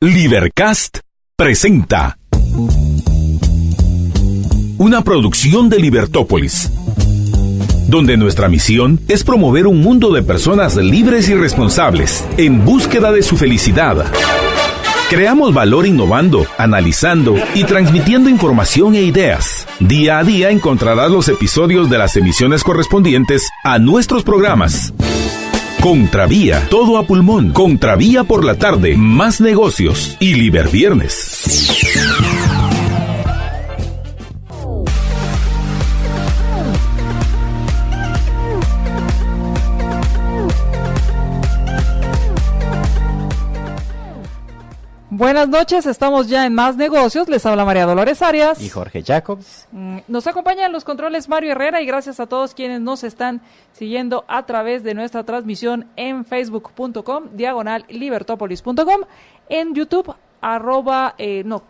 Libercast presenta una producción de Libertópolis, donde nuestra misión es promover un mundo de personas libres y responsables en búsqueda de su felicidad. Creamos valor innovando, analizando y transmitiendo información e ideas. Día a día encontrarás los episodios de las emisiones correspondientes a nuestros programas. Contravía, todo a pulmón. Contravía por la tarde, más negocios y Liberviernes. Buenas noches, estamos ya en Más Negocios, les habla María Dolores Arias y Jorge Jacobs. Nos acompañan los controles Mario Herrera y gracias a todos quienes nos están siguiendo a través de nuestra transmisión en facebook.com/libertopolis.com, en YouTube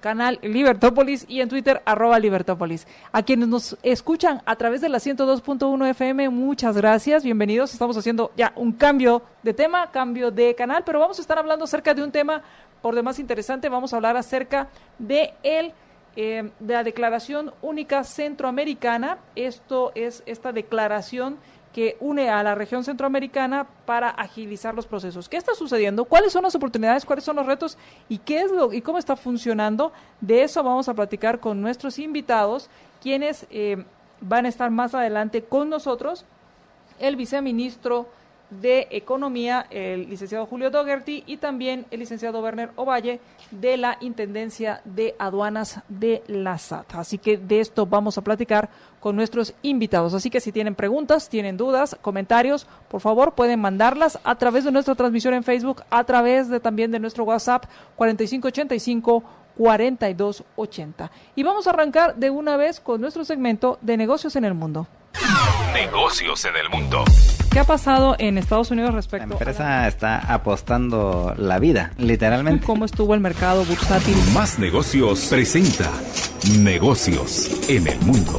canal Libertópolis y en Twitter @Libertópolis. A quienes nos escuchan a través de la 102.1 FM, muchas gracias, bienvenidos. Estamos haciendo ya un cambio de tema, cambio de canal, pero vamos a estar hablando acerca de un tema por demás interesante. Vamos a hablar acerca de la Declaración Única Centroamericana. Esto es esta declaración que une a la región centroamericana para agilizar los procesos. ¿Qué está sucediendo? ¿Cuáles son las oportunidades? ¿Cuáles son los retos? ¿Y y cómo está funcionando? De eso vamos a platicar con nuestros invitados, quienes van a estar más adelante con nosotros. El viceministro de Economía, el licenciado Julio Dougherty, y también el licenciado Werner Ovalle, de la Intendencia de Aduanas de la SAT. Así que de esto vamos a platicar con nuestros invitados. Así que si tienen preguntas, tienen dudas, comentarios, por favor pueden mandarlas a través de nuestra transmisión en Facebook, a través también de nuestro WhatsApp 4585-4280. Y vamos a arrancar de una vez con nuestro segmento de Negocios en el Mundo. Negocios en el Mundo. ¿Qué ha pasado en Estados Unidos respecto La empresa está apostando la vida, literalmente. ¿Cómo estuvo el mercado bursátil? Más Negocios presenta Negocios en el Mundo.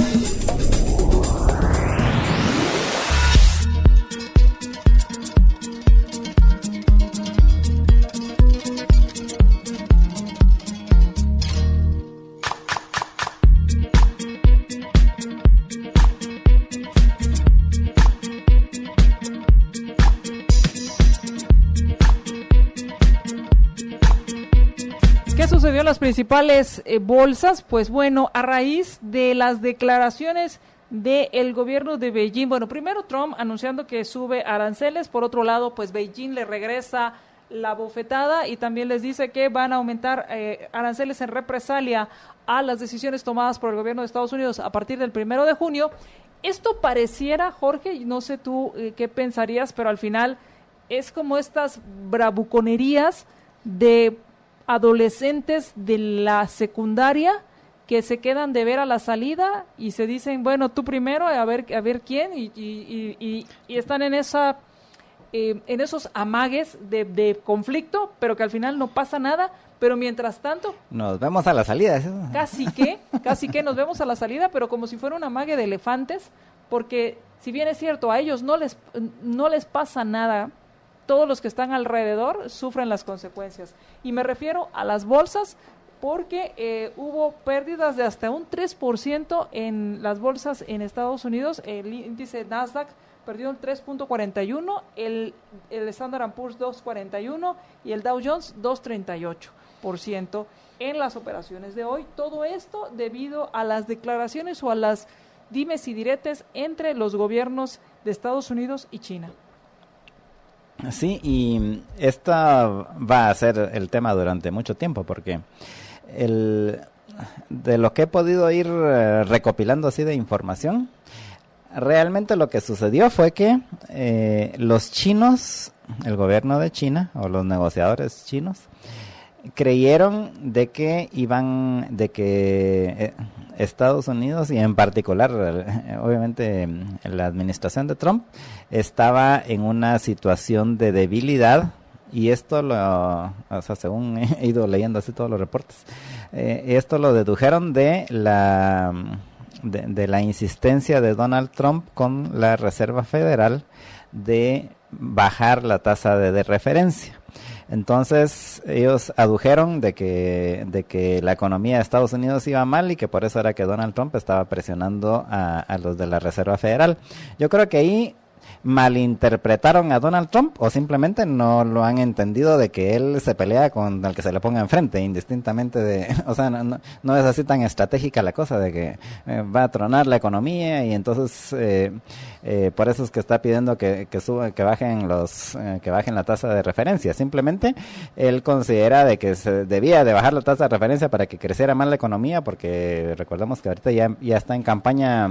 Sucedió en las principales bolsas. Pues bueno, a raíz de las declaraciones del gobierno de Beijing, bueno, primero Trump anunciando que sube aranceles, por otro lado, pues Beijing le regresa la bofetada y también les dice que van a aumentar aranceles en represalia a las decisiones tomadas por el gobierno de Estados Unidos a partir del 1 de junio. Esto pareciera, Jorge, no sé tú qué pensarías, pero al final es como estas bravuconerías de adolescentes de la secundaria que se quedan de ver a la salida y se dicen, bueno, tú primero, a ver quién, y están en esos amagues de conflicto, pero que al final no pasa nada, pero mientras tanto nos vemos a la salida. ¿Sí? Casi que nos vemos a la salida, pero como si fuera un amague de elefantes, porque si bien es cierto, a ellos no les pasa nada, todos los que están alrededor sufren las consecuencias. Y me refiero a las bolsas porque hubo pérdidas de hasta un 3% en las bolsas en Estados Unidos. El índice Nasdaq perdió un 3.41%, el Standard & Poor's 2.41% y el Dow Jones 2.38% en las operaciones de hoy. Todo esto debido a las declaraciones o a las dimes y diretes entre los gobiernos de Estados Unidos y China. Sí, y esta va a ser el tema durante mucho tiempo, porque de lo que he podido ir recopilando así de información, realmente lo que sucedió fue que los chinos, el gobierno de China o los negociadores chinos, creyeron de que Estados Unidos y en particular, obviamente, la administración de Trump estaba en una situación de debilidad, y esto según he ido leyendo así todos los reportes, esto lo dedujeron de la insistencia de Donald Trump con la Reserva Federal de bajar la tasa de referencia. Entonces ellos adujeron de que la economía de Estados Unidos iba mal y que por eso era que Donald Trump estaba presionando a los de la Reserva Federal. Yo creo que ahí malinterpretaron a Donald Trump o simplemente no lo han entendido de que él se pelea con el que se le ponga enfrente, indistintamente de, o sea, no es así tan estratégica la cosa de que va a tronar la economía y entonces por eso es que está pidiendo que bajen que bajen la tasa de referencia. Simplemente él considera de que se debía de bajar la tasa de referencia para que creciera más la economía, porque recordemos que ahorita ya está en campaña,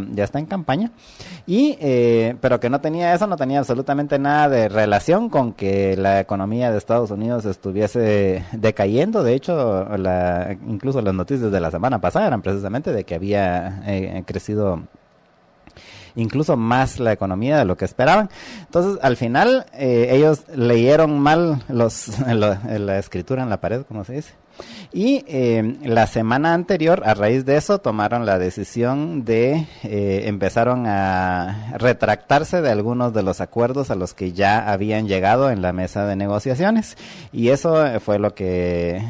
y pero que no tenía absolutamente nada de relación con que la economía de Estados Unidos estuviese decayendo. De hecho, incluso las noticias de la semana pasada eran precisamente de que había crecido incluso más la economía de lo que esperaban. Entonces, al final, ellos leyeron mal la escritura en la pared, como se dice. Y la semana anterior, a raíz de eso, tomaron la decisión de empezaron a retractarse de algunos de los acuerdos a los que ya habían llegado en la mesa de negociaciones. Y eso fue lo que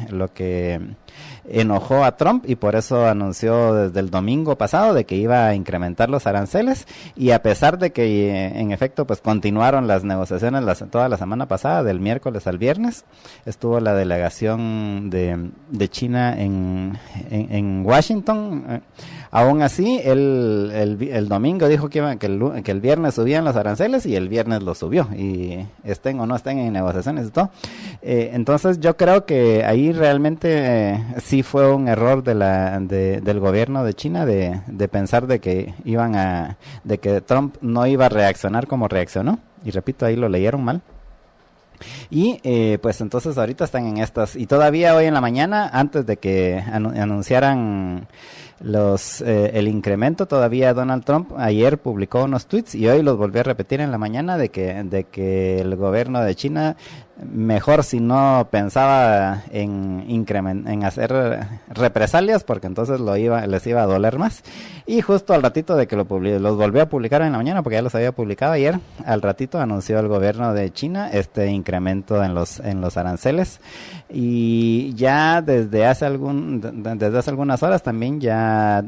enojó a Trump, y por eso anunció desde el domingo pasado de que iba a incrementar los aranceles, y a pesar de que en efecto pues continuaron las negociaciones toda la semana pasada, del miércoles al viernes, estuvo la delegación de China en Washington. Aún así, el domingo dijo que el viernes subían los aranceles, y el viernes los subió, y estén o no estén en negociaciones y todo. Entonces yo creo que ahí realmente sí fue un error del gobierno de China de pensar de que de que Trump no iba a reaccionar como reaccionó, y repito, ahí lo leyeron mal. Y pues entonces ahorita están en estas, y todavía hoy en la mañana, antes de que anunciaran el incremento, todavía Donald Trump ayer publicó unos tweets y hoy los volvió a repetir en la mañana de que el gobierno de China mejor si no pensaba en hacer represalias, porque entonces les iba a doler más. Y justo al ratito de que los volvió a publicar en la mañana, porque ya los había publicado ayer, al ratito anunció el gobierno de China este incremento en los aranceles, y ya desde hace algunas horas también ya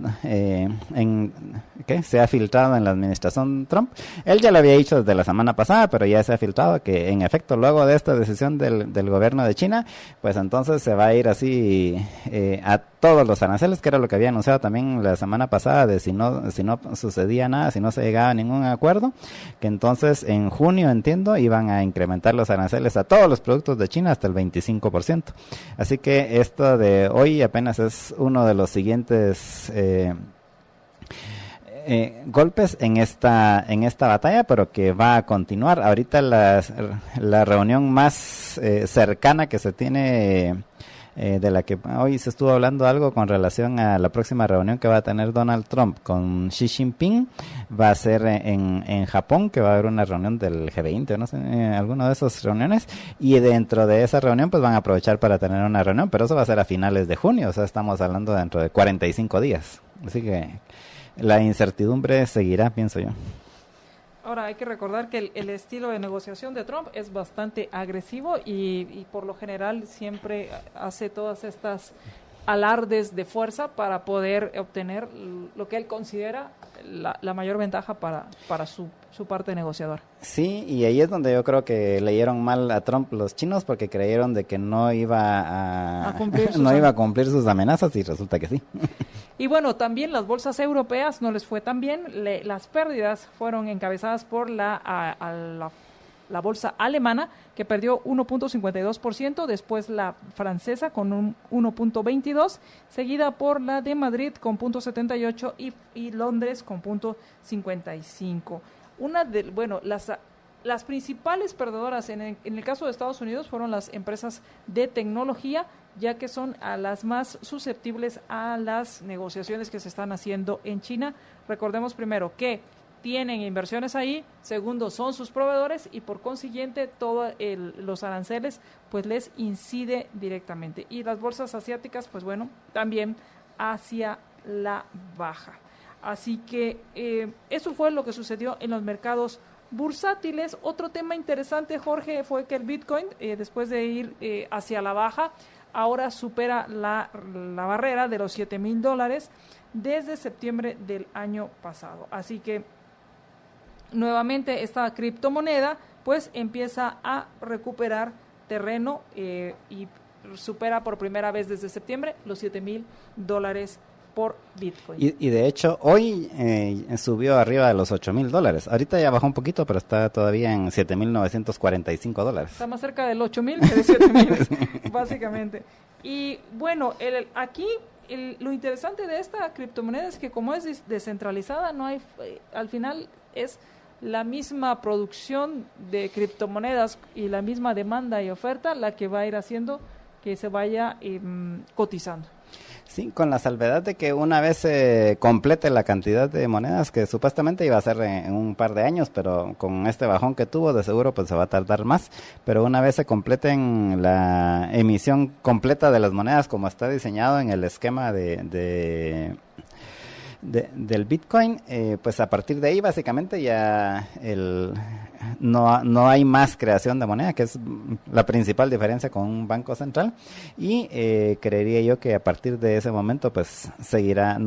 se ha filtrado en la administración Trump. Él ya lo había dicho desde la semana pasada, pero ya se ha filtrado que en efecto luego de esta decisión del gobierno de China, pues entonces se va a ir así a todos los aranceles, que era lo que había anunciado también la semana pasada, de si no sucedía nada, si no se llegaba a ningún acuerdo, que entonces en junio, entiendo, iban a incrementar los aranceles a todos los productos de China hasta el 25%. Así que esto de hoy apenas es uno de los siguientes golpes en esta batalla, pero que va a continuar. Ahorita la reunión más cercana que se tiene, de la que hoy se estuvo hablando algo con relación a la próxima reunión que va a tener Donald Trump con Xi Jinping, va a ser en Japón, que va a haber una reunión del G20, no sé, alguna de esas reuniones, y dentro de esa reunión pues van a aprovechar para tener una reunión, pero eso va a ser a finales de junio, o sea, estamos hablando dentro de 45 días. Así que la incertidumbre seguirá, pienso yo. Ahora hay que recordar que el estilo de negociación de Trump es bastante agresivo y por lo general siempre hace todas estas alardes de fuerza para poder obtener lo que él considera la mayor ventaja para su parte negociadora. Sí, y ahí es donde yo creo que leyeron mal a Trump los chinos, porque creyeron de que no iba a cumplir sus amenazas, y resulta que sí. Y bueno, también las bolsas europeas no les fue tan bien. Las pérdidas fueron encabezadas por la bolsa alemana, que perdió 1.52%, después la francesa con un 1.22%, seguida por la de Madrid con 0.78% y Londres con 0.55%. Las principales perdedoras en el caso de Estados Unidos fueron las empresas de tecnología, ya que son las más susceptibles a las negociaciones que se están haciendo en China. Recordemos primero que tienen inversiones ahí, segundo son sus proveedores, y por consiguiente todos los aranceles pues les incide directamente. Y las bolsas asiáticas pues bueno, también hacia la baja. Así que eso fue lo que sucedió en los mercados Bursátiles, otro tema interesante, Jorge, fue que el Bitcoin, después de ir hacia la baja, ahora supera la barrera de los $7,000 desde septiembre del año pasado. Así que nuevamente esta criptomoneda pues empieza a recuperar terreno y supera por primera vez desde septiembre los $7,000 por Bitcoin. Y de hecho hoy subió arriba de los $8,000. Ahorita ya bajó un poquito, pero está todavía en $7,945. Está más cerca del 8,000 que de 7,000, básicamente. Y bueno, aquí lo interesante de esta criptomoneda es que como es descentralizada, no hay, al final es la misma producción de criptomonedas y la misma demanda y oferta la que va a ir haciendo que se vaya cotizando. Sí, con la salvedad de que una vez se complete la cantidad de monedas que supuestamente iba a ser en un par de años, pero con este bajón que tuvo de seguro pues se va a tardar más, pero una vez se completen la emisión completa de las monedas como está diseñado en el esquema del Bitcoin, pues a partir de ahí básicamente ya no hay más creación de moneda, que es la principal diferencia con un banco central, y creería yo que a partir de ese momento pues seguirá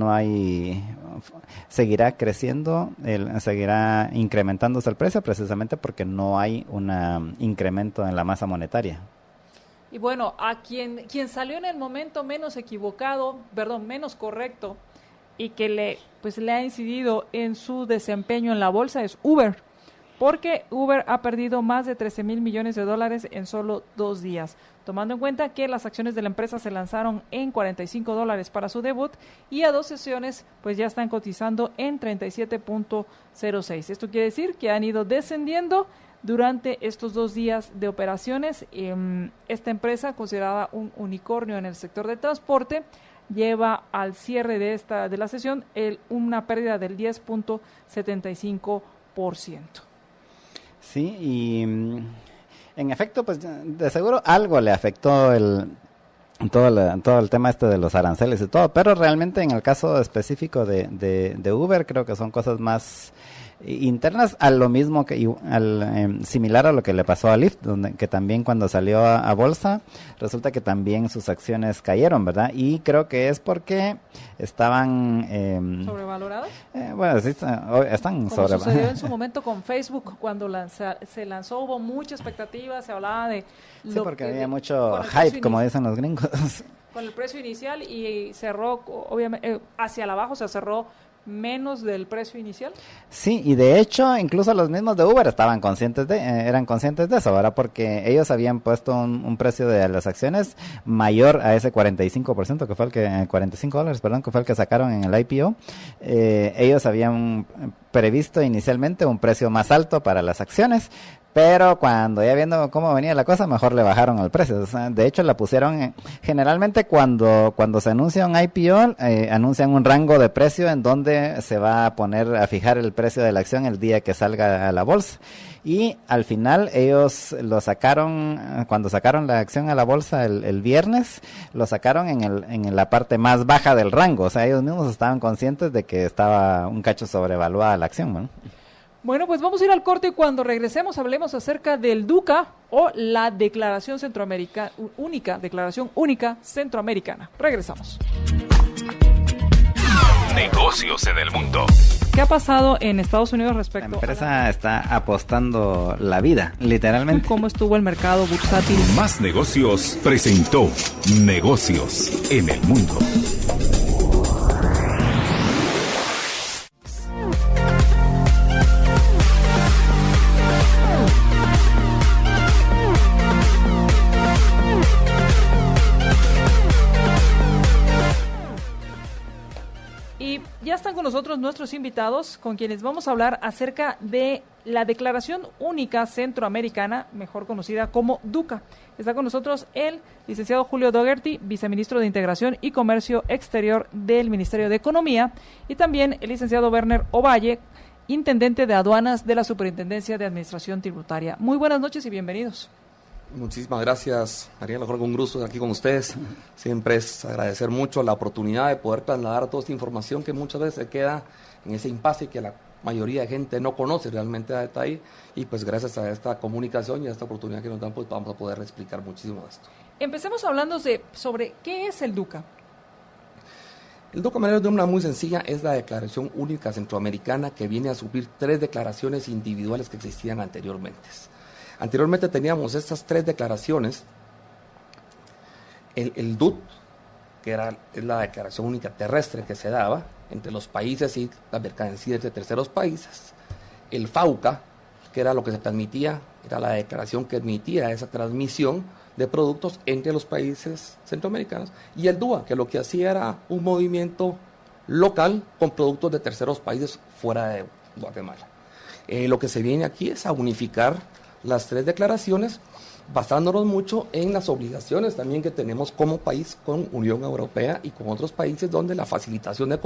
creciendo, seguirá incrementándose el precio precisamente porque no hay un incremento en la masa monetaria. Y bueno, a quien salió en el momento menos correcto y que le ha incidido en su desempeño en la bolsa es Uber, porque Uber ha perdido más de $13,000 millones en solo 2 días, tomando en cuenta que las acciones de la empresa se lanzaron en $45 para su debut y a 2 sesiones pues ya están cotizando en 37.06. Esto quiere decir que han ido descendiendo durante estos 2 días de operaciones. Esta empresa, considerada un unicornio en el sector de transporte, lleva al cierre de la sesión una pérdida del 10.75%. Sí, y en efecto, pues de seguro algo le afectó todo el tema de los aranceles y todo, pero realmente en el caso específico de Uber creo que son cosas más internas, a lo mismo que similar a lo que le pasó a Lyft, que también cuando salió a bolsa resulta que también sus acciones cayeron, ¿verdad? Y creo que es porque estaban ¿sobrevaloradas? Bueno, sí, están sobrevaloradas. Sucedió en su momento con Facebook cuando se lanzó, hubo mucha expectativa, se hablaba de sí, porque había mucho hype, como dicen los gringos. Con el precio inicial y cerró, obviamente, hacia la abajo, cerró menos del precio inicial. Sí, y de hecho incluso los mismos de Uber eran conscientes de eso, ¿verdad? Porque ellos habían puesto un precio de las acciones mayor a ese 45% que fue $45, perdón, que fue el que sacaron en el IPO. Ellos habían previsto inicialmente un precio más alto para las acciones, pero cuando ya viendo cómo venía la cosa, mejor le bajaron el precio. O sea, de hecho la pusieron, generalmente cuando se anuncia un IPO, anuncian un rango de precio en donde se va a fijar el precio de la acción el día que salga a la bolsa. Y al final ellos cuando sacaron la acción a la bolsa el viernes, lo sacaron en la parte más baja del rango. O sea, ellos mismos estaban conscientes de que estaba un cacho sobrevaluada la acción, ¿no? Bueno, pues vamos a ir al corte y cuando regresemos hablemos acerca del DUCA o la Declaración Declaración Única Centroamericana. Regresamos. Negocios en el mundo. ¿Qué ha pasado en Estados Unidos respecto a la empresa está apostando la vida, literalmente? ¿Cómo estuvo el mercado bursátil? Más Negocios presentó Negocios en el mundo. Ya están con nosotros nuestros invitados, con quienes vamos a hablar acerca de la Declaración Única Centroamericana, mejor conocida como DUCA. Está con nosotros el licenciado Julio Dougherty, viceministro de Integración y Comercio Exterior del Ministerio de Economía, y también el licenciado Werner Ovalle, intendente de aduanas de la Superintendencia de Administración Tributaria. Muy buenas noches y bienvenidos. Muchísimas gracias, Ariel, con un gusto estar aquí con ustedes. Siempre es agradecer mucho la oportunidad de poder trasladar toda esta información que muchas veces se queda en ese impasse que la mayoría de gente no conoce realmente a detalle, y pues gracias a esta comunicación y a esta oportunidad que nos dan, pues vamos a poder explicar muchísimo de esto. Empecemos hablando sobre qué es el DUCA. El DUCA, de una muy sencilla, es la Declaración Única Centroamericana, que viene a suplir 3 declaraciones individuales que existían anteriormente. Anteriormente teníamos estas 3 declaraciones, el DUT, que es la Declaración Única Terrestre que se daba entre los países y las mercancías de terceros países, el FAUCA, que era lo que se transmitía, era la declaración que admitía esa transmisión de productos entre los países centroamericanos, y el DUA, que lo que hacía era un movimiento local con productos de terceros países fuera de Guatemala. Lo que se viene aquí es a unificar las 3 declaraciones, basándonos mucho en las obligaciones también que tenemos como país con Unión Europea y con otros países, donde la facilitación de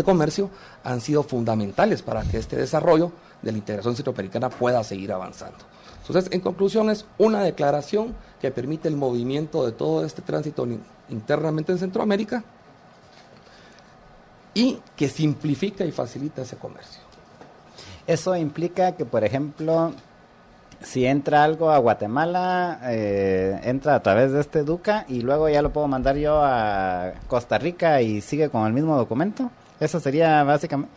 comercio han sido fundamentales para que este desarrollo de la integración centroamericana pueda seguir avanzando. Entonces, en conclusión, es una declaración que permite el movimiento de todo este tránsito internamente en Centroamérica y que simplifica y facilita ese comercio. Eso implica que, por ejemplo, si entra algo a Guatemala, entra a través de este DUCA y luego ya lo puedo mandar yo a Costa Rica y sigue con el mismo documento. Eso sería básicamente...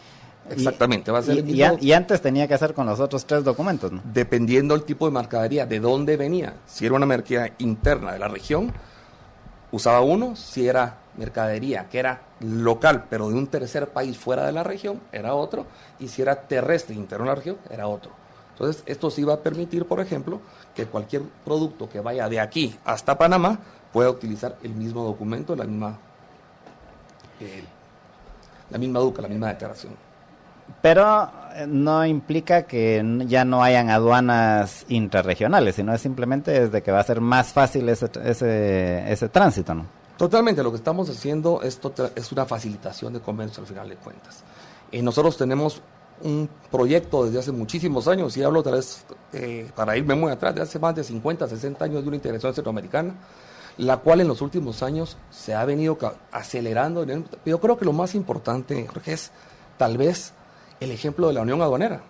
Exactamente, va a ser y antes tenía que hacer con los otros 3 documentos, ¿no? Dependiendo del tipo de mercadería, de dónde venía. Si era una mercadería interna de la región, usaba uno. Si era mercadería que era local, pero de un tercer país fuera de la región, era otro. Y si era terrestre interno de la región, era otro. Entonces, esto sí va a permitir, por ejemplo, que cualquier producto que vaya de aquí hasta Panamá pueda utilizar el mismo documento, la misma DUCA, la misma declaración. Pero no implica que ya no hayan aduanas intrarregionales, sino es simplemente desde que va a ser más fácil ese tránsito, ¿no? Totalmente, lo que estamos haciendo es una facilitación de comercio al final de cuentas. Nosotros tenemos un proyecto desde hace muchísimos años, y hablo otra vez, para irme muy atrás, de hace más de 50, 60 años de una integración centroamericana, la cual en los últimos años se ha venido acelerando. Yo creo que lo más importante, Jorge, es tal vez el ejemplo de la Unión Aduanera.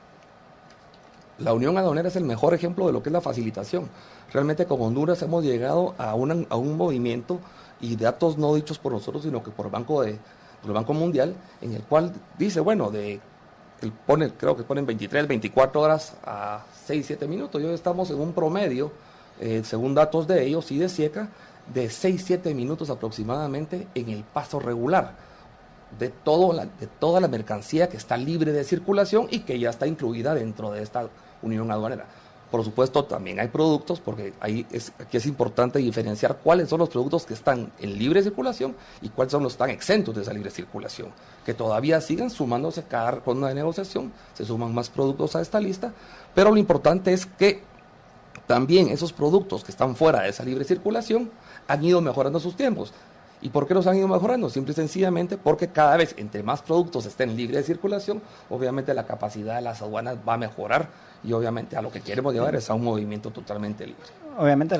La Unión Aduanera es el mejor ejemplo de lo que es la facilitación. Realmente como Honduras hemos llegado a un movimiento, y datos no dichos por nosotros, sino que por el Banco Mundial, en el cual dice, bueno, creo que ponen 23, 24 horas a 6, 7 minutos. Y hoy estamos en un promedio, según datos de ellos y de SIECA, de 6, 7 minutos aproximadamente en el paso regular de toda la mercancía que está libre de circulación y que ya está incluida dentro de esta unión aduanera. Por supuesto, también hay productos, porque aquí es importante diferenciar cuáles son los productos que están en libre circulación y cuáles son los que están exentos de esa libre circulación, que todavía siguen sumándose cada ronda de negociación, se suman más productos a esta lista, pero lo importante es que también esos productos que están fuera de esa libre circulación han ido mejorando sus tiempos. ¿Y por qué los han ido mejorando? Simple y sencillamente porque cada vez entre más productos estén libres de circulación, obviamente la capacidad de las aduanas va a mejorar, y obviamente a lo que queremos llevar es a un movimiento totalmente libre. Obviamente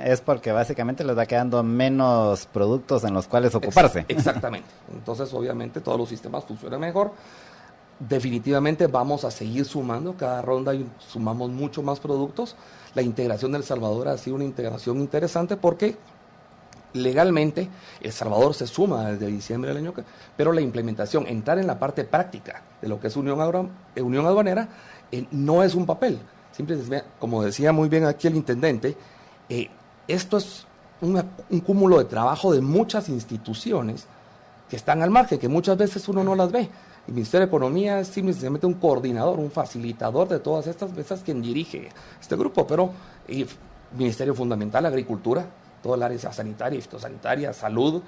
es porque básicamente les va quedando menos productos en los cuales ocuparse. Exactamente. Entonces obviamente todos los sistemas funcionan mejor. Definitivamente vamos a seguir sumando cada ronda y sumamos mucho más productos. La integración de El Salvador ha sido una integración interesante porque legalmente El Salvador se suma desde diciembre del año, pero la implementación, entrar en la parte práctica de lo que es unión aduanera, no es un papel. Como decía muy bien aquí el intendente, esto es un cúmulo de trabajo de muchas instituciones que están al margen, que muchas veces uno no las ve. El Ministerio de Economía es simplemente un coordinador, un facilitador de todas estas mesas, quien dirige este grupo, pero Ministerio Fundamental, Agricultura, todo el área sanitaria, fitosanitaria, salud,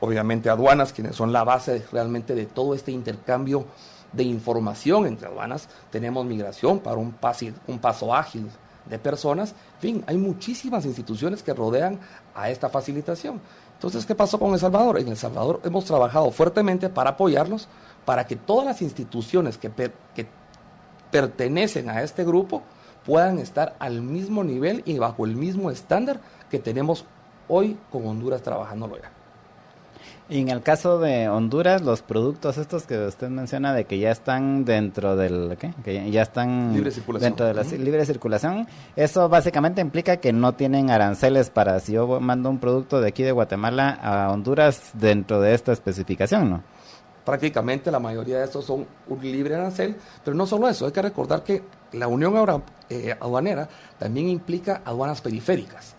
obviamente aduanas, quienes son la base realmente de todo este intercambio de información entre aduanas. Tenemos migración para un paso ágil de personas. En fin, hay muchísimas instituciones que rodean a esta facilitación. Entonces, ¿qué pasó con El Salvador? En El Salvador hemos trabajado fuertemente para apoyarlos, para que todas las instituciones que pertenecen a este grupo puedan estar al mismo nivel y bajo el mismo estándar que tenemos hoy con Honduras trabajándolo ya. Y en el caso de Honduras, los productos estos que usted menciona de que ya están dentro del, ¿qué? Que ya están Libre circulación. dentro de la libre circulación, eso básicamente implica que no tienen aranceles para si yo mando un producto de aquí de Guatemala a Honduras dentro de esta especificación, ¿no? Prácticamente la mayoría de estos son un libre arancel, pero no solo eso, hay que recordar que la Unión Aduanera también implica aduanas periféricas.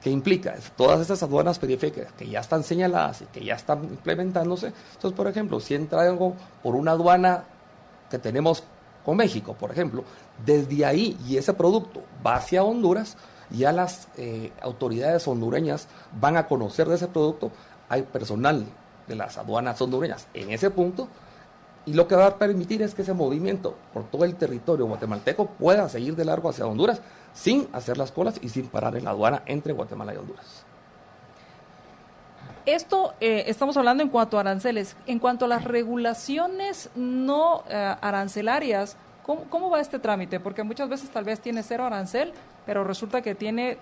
¿Qué implica? Todas estas aduanas periféricas que ya están señaladas y que ya están implementándose. Entonces, por ejemplo, si entra algo por una aduana que tenemos con México, por ejemplo, desde ahí y ese producto va hacia Honduras, ya las autoridades hondureñas van a conocer de ese producto, hay personal de las aduanas hondureñas en ese punto, y lo que va a permitir es que ese movimiento por todo el territorio guatemalteco pueda seguir de largo hacia Honduras sin hacer las colas y sin parar en la aduana entre Guatemala y Honduras. Esto estamos hablando en cuanto a aranceles. En cuanto a las regulaciones no arancelarias, ¿cómo va este trámite? Porque muchas veces tal vez tiene 0 arancel, pero resulta que tiene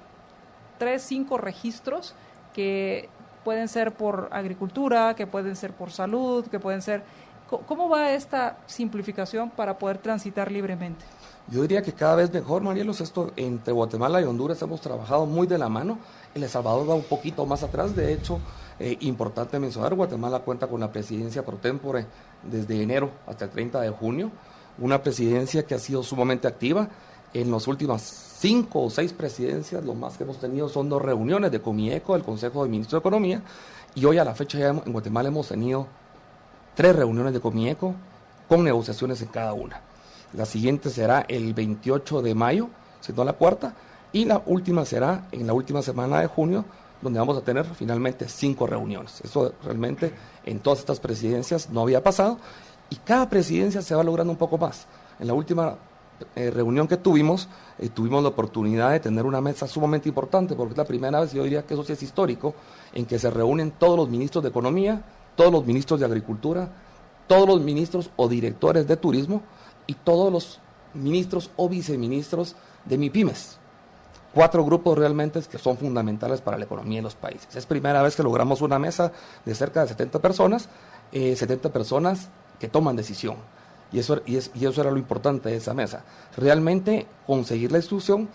3, 5 registros que pueden ser por agricultura, que pueden ser por salud, que pueden ser... ¿Cómo va esta simplificación para poder transitar libremente? Yo diría que cada vez mejor, Marielos. Esto entre Guatemala y Honduras hemos trabajado muy de la mano. El Salvador va un poquito más atrás. De hecho, importante mencionar, Guatemala cuenta con la presidencia pro tempore desde enero hasta el 30 de junio. Una presidencia que ha sido sumamente activa. En las últimas 5 o 6 presidencias, lo más que hemos tenido son 2 reuniones de Comieco, del Consejo de Ministros de Economía, y hoy a la fecha ya en Guatemala hemos tenido 3 reuniones de Comieco con negociaciones en cada una. La siguiente será el 28 de mayo, siendo la 4ª, y la última será en la última semana de junio, donde vamos a tener finalmente 5 reuniones. Eso realmente en todas estas presidencias no había pasado, y cada presidencia se va logrando un poco más. En la última reunión que tuvimos la oportunidad de tener una mesa sumamente importante, porque es la primera vez, yo diría que eso sí es histórico, en que se reúnen todos los ministros de Economía, todos los ministros de Agricultura, todos los ministros o directores de Turismo y todos los ministros o viceministros de MIPYMES. 4 grupos realmente que son fundamentales para la economía de los países. Es primera vez que logramos una mesa de cerca de 70 personas que toman decisión. Y eso era lo importante de esa mesa. Realmente conseguir la instrucción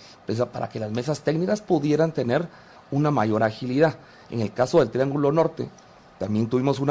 para que las mesas técnicas pudieran tener una mayor agilidad. En el caso del Triángulo Norte, también tuvimos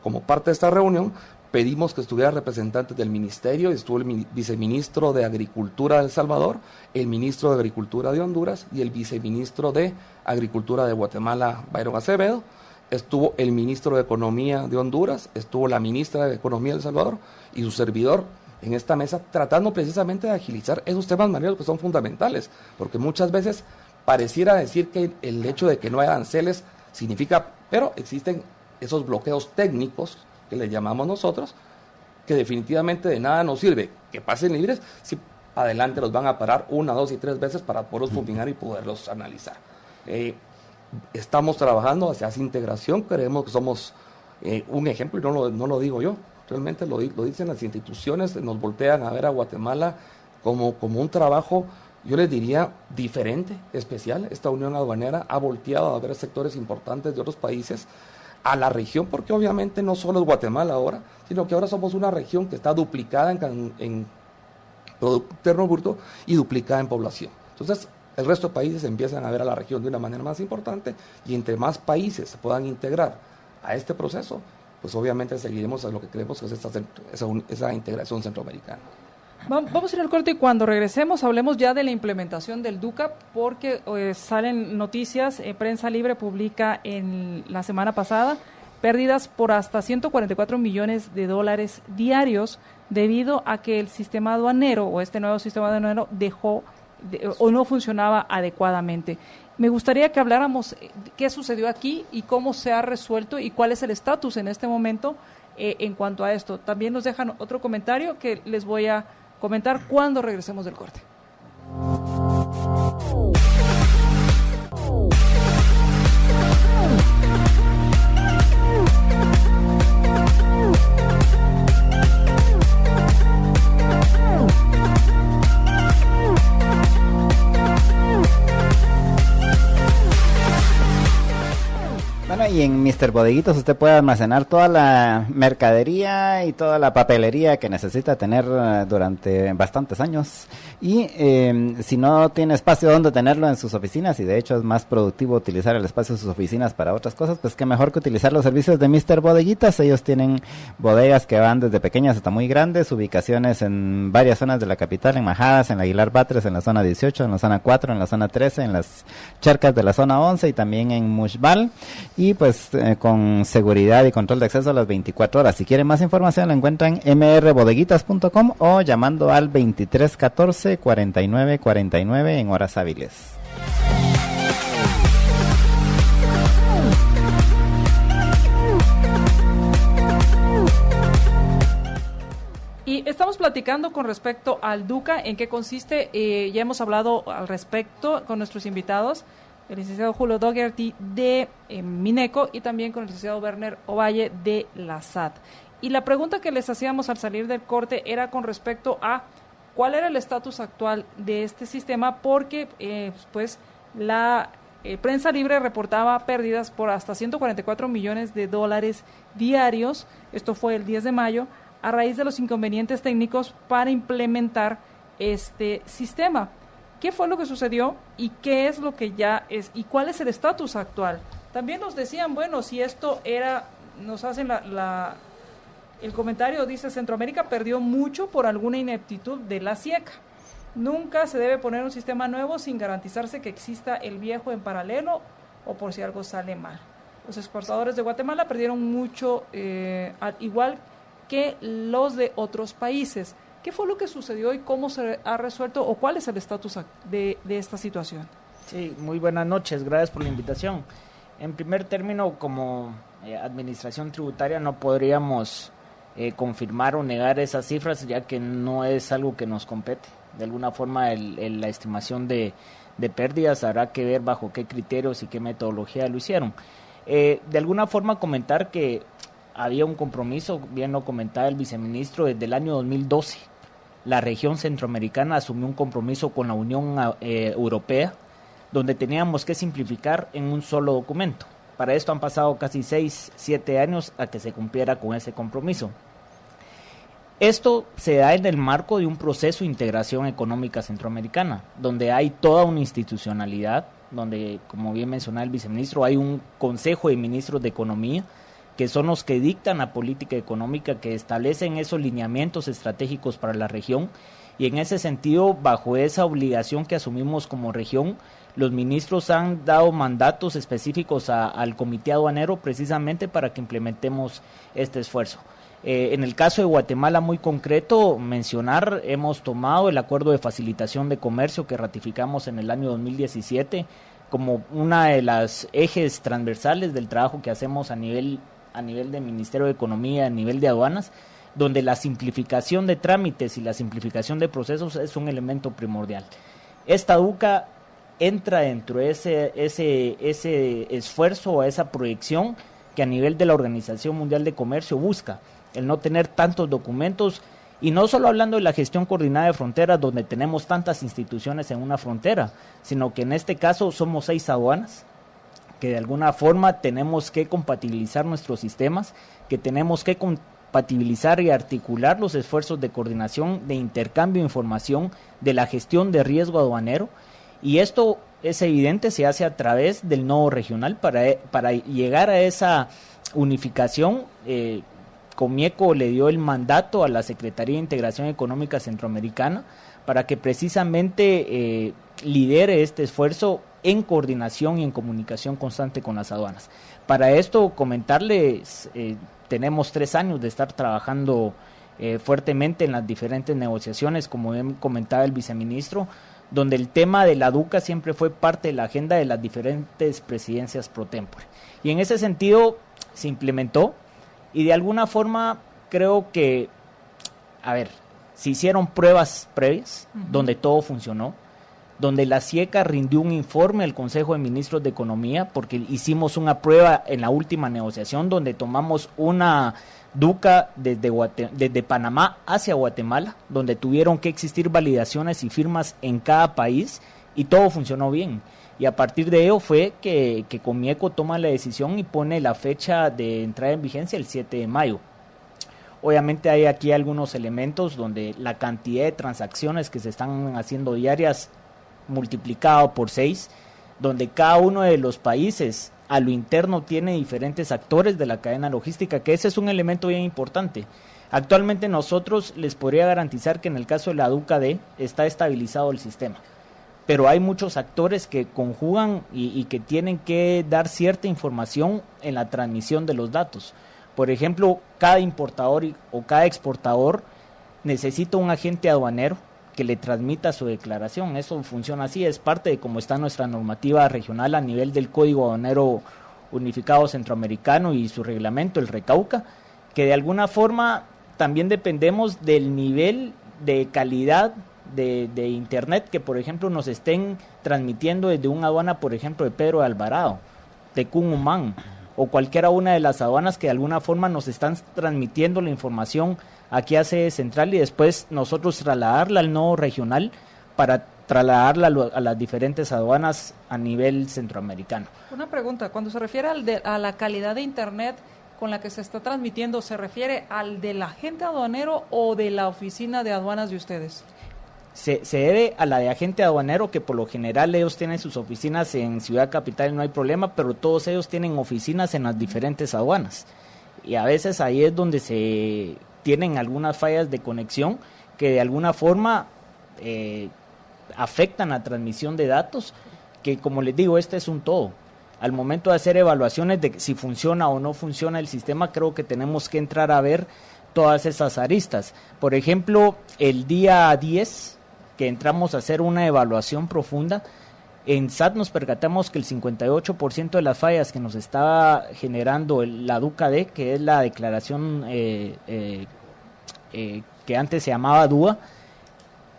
como parte de esta reunión, pedimos que estuvieran representantes del ministerio, estuvo el viceministro de Agricultura de El Salvador, el ministro de Agricultura de Honduras y el viceministro de Agricultura de Guatemala, Byron Acevedo. Estuvo el ministro de Economía de Honduras, estuvo la ministra de Economía de El Salvador y su servidor en esta mesa, tratando precisamente de agilizar esos temas, María, que son fundamentales, porque muchas veces pareciera decir que el hecho de que no hay aranceles significa, pero existen esos bloqueos técnicos que le llamamos nosotros, que definitivamente de nada nos sirve que pasen libres si adelante los van a parar 1, 2 y 3 veces para poderlos fulminar y poderlos analizar. Estamos trabajando hacia esa integración, creemos que somos un ejemplo, y no lo digo yo, realmente lo dicen las instituciones, nos voltean a ver a Guatemala como un trabajo, yo les diría, diferente, especial. Esta unión aduanera ha volteado a ver sectores importantes de otros países a la región, porque obviamente no solo es Guatemala ahora, sino que ahora somos una región que está duplicada en Producto Interno Bruto y duplicada en población. Entonces, el resto de países empiezan a ver a la región de una manera más importante, y entre más países se puedan integrar a este proceso, pues obviamente seguiremos a lo que creemos que es esa integración centroamericana. Vamos a ir al corte y cuando regresemos hablemos ya de la implementación del DUCA, porque salen noticias, Prensa Libre publica en la semana pasada pérdidas por hasta $144 millones diarios debido a que el sistema aduanero o este nuevo sistema aduanero o no funcionaba adecuadamente. Me gustaría que habláramos qué sucedió aquí y cómo se ha resuelto y cuál es el estatus en este momento en cuanto a esto. También nos dejan otro comentario que les voy a comentar cuando regresemos del corte. Bueno, y en Mr. Bodeguitas usted puede almacenar toda la mercadería y toda la papelería que necesita tener durante bastantes años. Y si no tiene espacio donde tenerlo en sus oficinas, y de hecho es más productivo utilizar el espacio de sus oficinas para otras cosas, pues qué mejor que utilizar los servicios de Mr. Bodeguitas. Ellos tienen bodegas que van desde pequeñas hasta muy grandes, ubicaciones en varias zonas de la capital, en Majadas, en la Aguilar Batres, en la zona 18, en la zona 4, en la zona 13, en las charcas de la zona 11 y también en Mushbal, y pues con seguridad y control de acceso a las 24 horas. Si quieren más información la encuentran en mrbodeguitas.com o llamando al 2314 49 49 en horas hábiles. Y estamos platicando con respecto al DUCA, en qué consiste. Ya hemos hablado al respecto con nuestros invitados, el licenciado Julio Dougherty de Mineco y también con el licenciado Werner Ovalle de la SAT. Y la pregunta que les hacíamos al salir del corte era con respecto a cuál era el estatus actual de este sistema, porque pues la Prensa Libre reportaba pérdidas por hasta 144 millones de dólares diarios. Esto fue el 10 de mayo, a raíz de los inconvenientes técnicos para implementar este sistema. ¿Qué fue lo que sucedió y qué es lo que ya es y cuál es el estatus actual? También nos decían, bueno, si esto era, nos hacen el comentario, dice, Centroamérica perdió mucho por alguna ineptitud de la SIECA. Nunca se debe poner un sistema nuevo sin garantizarse que exista el viejo en paralelo o por si algo sale mal. Los exportadores de Guatemala perdieron mucho, al igual que los de otros países. ¿Qué fue lo que sucedió y cómo se ha resuelto o cuál es el estatus de esta situación? Sí, muy buenas noches, gracias por la invitación. En primer término, como administración tributaria no podríamos confirmar o negar esas cifras, ya que no es algo que nos compete. De alguna forma la estimación de pérdidas habrá que ver bajo qué criterios y qué metodología lo hicieron. De alguna forma comentar que había un compromiso, bien lo comentaba el viceministro, desde el año 2012. La región centroamericana asumió un compromiso con la Unión Europea, donde teníamos que simplificar en un solo documento. Para esto han pasado casi 6-7 años a que se cumpliera con ese compromiso. Esto se da en el marco de un proceso de integración económica centroamericana, donde hay toda una institucionalidad, donde, como bien mencionaba el viceministro, hay un Consejo de Ministros de Economía, que son los que dictan la política económica, que establecen esos lineamientos estratégicos para la región, y en ese sentido, bajo esa obligación que asumimos como región, los ministros han dado mandatos específicos al Comité Aduanero precisamente para que implementemos este esfuerzo. En el caso de Guatemala, muy concreto, mencionar, hemos tomado el acuerdo de facilitación de comercio que ratificamos en el año 2017 como una de las ejes transversales del trabajo que hacemos a nivel de Ministerio de Economía, a nivel de aduanas, donde la simplificación de trámites y la simplificación de procesos es un elemento primordial. Esta DUCA entra dentro de ese esfuerzo o esa proyección que a nivel de la Organización Mundial de Comercio busca, el no tener tantos documentos, y no solo hablando de la gestión coordinada de fronteras, donde tenemos tantas instituciones en una frontera, sino que en este caso somos 6 aduanas, que de alguna forma tenemos que compatibilizar nuestros sistemas, que tenemos que compatibilizar y articular los esfuerzos de coordinación, de intercambio de información, de la gestión de riesgo aduanero, y esto es evidente, se hace a través del nodo regional para llegar a esa unificación. Comieco le dio el mandato a la Secretaría de Integración Económica Centroamericana para que precisamente lidere este esfuerzo en coordinación y en comunicación constante con las aduanas. Para esto, comentarles, tenemos 3 años de estar trabajando fuertemente en las diferentes negociaciones, como comentaba el viceministro, donde el tema de la DUCA siempre fue parte de la agenda de las diferentes presidencias pro tempore. Y en ese sentido se implementó, y de alguna forma creo que, se hicieron pruebas previas, donde todo funcionó, donde la SIECA rindió un informe al Consejo de Ministros de Economía, porque hicimos una prueba en la última negociación, donde tomamos una DUCA desde Panamá hacia Guatemala, donde tuvieron que existir validaciones y firmas en cada país, y todo funcionó bien. Y a partir de ello fue que Comieco toma la decisión y pone la fecha de entrada en vigencia el 7 de mayo. Obviamente hay aquí algunos elementos donde la cantidad de transacciones que se están haciendo diarias multiplicado por 6, donde cada uno de los países a lo interno tiene diferentes actores de la cadena logística, que ese es un elemento bien importante. Actualmente nosotros les podría garantizar que en el caso de la DUCA-D está estabilizado el sistema, pero hay muchos actores que conjugan y que tienen que dar cierta información en la transmisión de los datos. Por ejemplo, cada importador o cada exportador necesita un agente aduanero que le transmita su declaración. Eso funciona así, es parte de cómo está nuestra normativa regional a nivel del Código Aduanero Unificado Centroamericano y su reglamento, el RECAUCA, que de alguna forma también dependemos del nivel de calidad de internet que, por ejemplo, nos estén transmitiendo desde una aduana, por ejemplo, de Pedro de Alvarado, de Cunumán, o cualquiera una de las aduanas que de alguna forma nos están transmitiendo la información aquí a sede central y después nosotros trasladarla al nodo regional para trasladarla a las diferentes aduanas a nivel centroamericano. Una pregunta, cuando se refiere a la calidad de internet con la que se está transmitiendo, ¿se refiere al del agente aduanero o de la oficina de aduanas de ustedes? Se debe a la de agente aduanero, que por lo general ellos tienen sus oficinas en Ciudad Capital y no hay problema, pero todos ellos tienen oficinas en las diferentes aduanas. Y a veces ahí es donde se tienen algunas fallas de conexión que de alguna forma afectan la transmisión de datos, que como les digo, este es un todo. Al momento de hacer evaluaciones de si funciona o no funciona el sistema, creo que tenemos que entrar a ver todas esas aristas. Por ejemplo, el día 10, que entramos a hacer una evaluación profunda, en SAT nos percatamos que el 58% de las fallas que nos estaba generando la DUCA-D, que es la declaración que antes se llamaba DUA,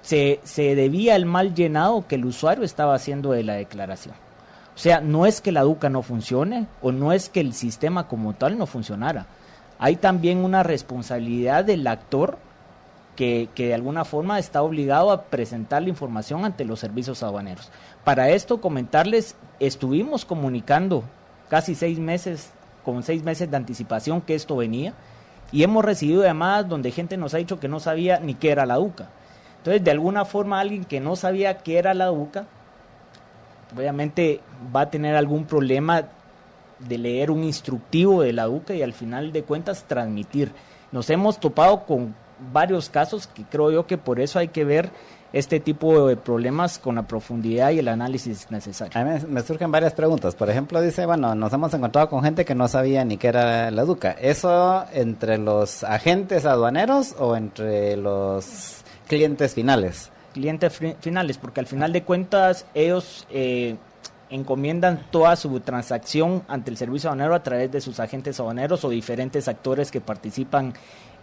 se debía al mal llenado que el usuario estaba haciendo de la declaración. O sea, no es que la DUCA no funcione o no es que el sistema como tal no funcionara. Hay también una responsabilidad del actor que de alguna forma está obligado a presentar la información ante los servicios aduaneros. Para esto, comentarles, estuvimos comunicando casi 6 meses, con 6 meses de anticipación que esto venía, y hemos recibido llamadas donde gente nos ha dicho que no sabía ni qué era la DUCA. Entonces, de alguna forma, alguien que no sabía qué era la DUCA, obviamente va a tener algún problema de leer un instructivo de la DUCA y al final de cuentas transmitir. Nos hemos topado con varios casos que creo yo que por eso hay que ver este tipo de problemas con la profundidad y el análisis necesario. A mí me surgen varias preguntas. Por ejemplo, dice, bueno, nos hemos encontrado con gente que no sabía ni qué era la DUCA. ¿Eso entre los agentes aduaneros o entre los clientes finales? Clientes finales, porque al final de cuentas ellos encomiendan toda su transacción ante el servicio aduanero a través de sus agentes aduaneros o diferentes actores que participan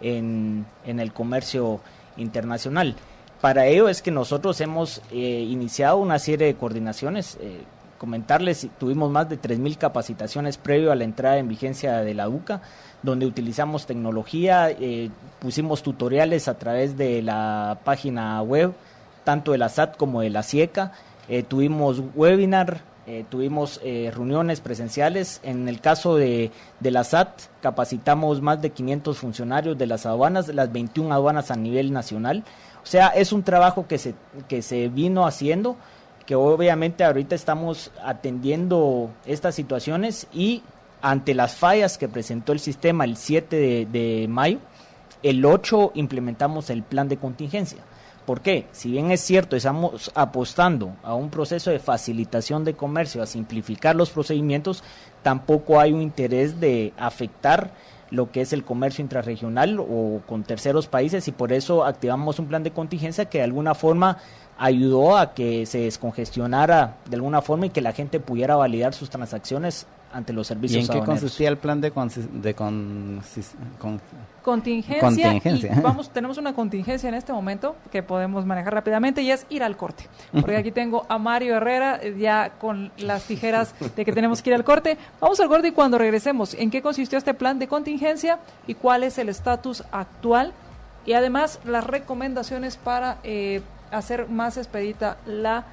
en el comercio internacional. Para ello es que nosotros hemos iniciado una serie de coordinaciones. Comentarles, tuvimos más de 3,000 capacitaciones previo a la entrada en vigencia de la DUCA, donde utilizamos tecnología, pusimos tutoriales a través de la página web, tanto de la SAT como de la CIECA, tuvimos webinar, tuvimos reuniones presenciales. En el caso de la SAT, capacitamos más de 500 funcionarios de las aduanas, de las 21 aduanas a nivel nacional. O sea, es un trabajo que se vino haciendo, que obviamente ahorita estamos atendiendo estas situaciones y ante las fallas que presentó el sistema el 7 de mayo, el 8 implementamos el plan de contingencia. ¿Por qué? Si bien es cierto, estamos apostando a un proceso de facilitación de comercio, a simplificar los procedimientos, tampoco hay un interés de afectar lo que es el comercio intrarregional o con terceros países, y por eso activamos un plan de contingencia que de alguna forma ayudó a que se descongestionara de alguna forma y que la gente pudiera validar sus transacciones ante los servicios aduaneros. ¿Y en qué consistía el plan de contingencia? Y tenemos una contingencia en este momento que podemos manejar rápidamente y es ir al corte. Porque aquí tengo a Mario Herrera ya con las tijeras de que tenemos que ir al corte. Vamos al corte y cuando regresemos, ¿en qué consistió este plan de contingencia y cuál es el estatus actual? Y además las recomendaciones para hacer más expedita la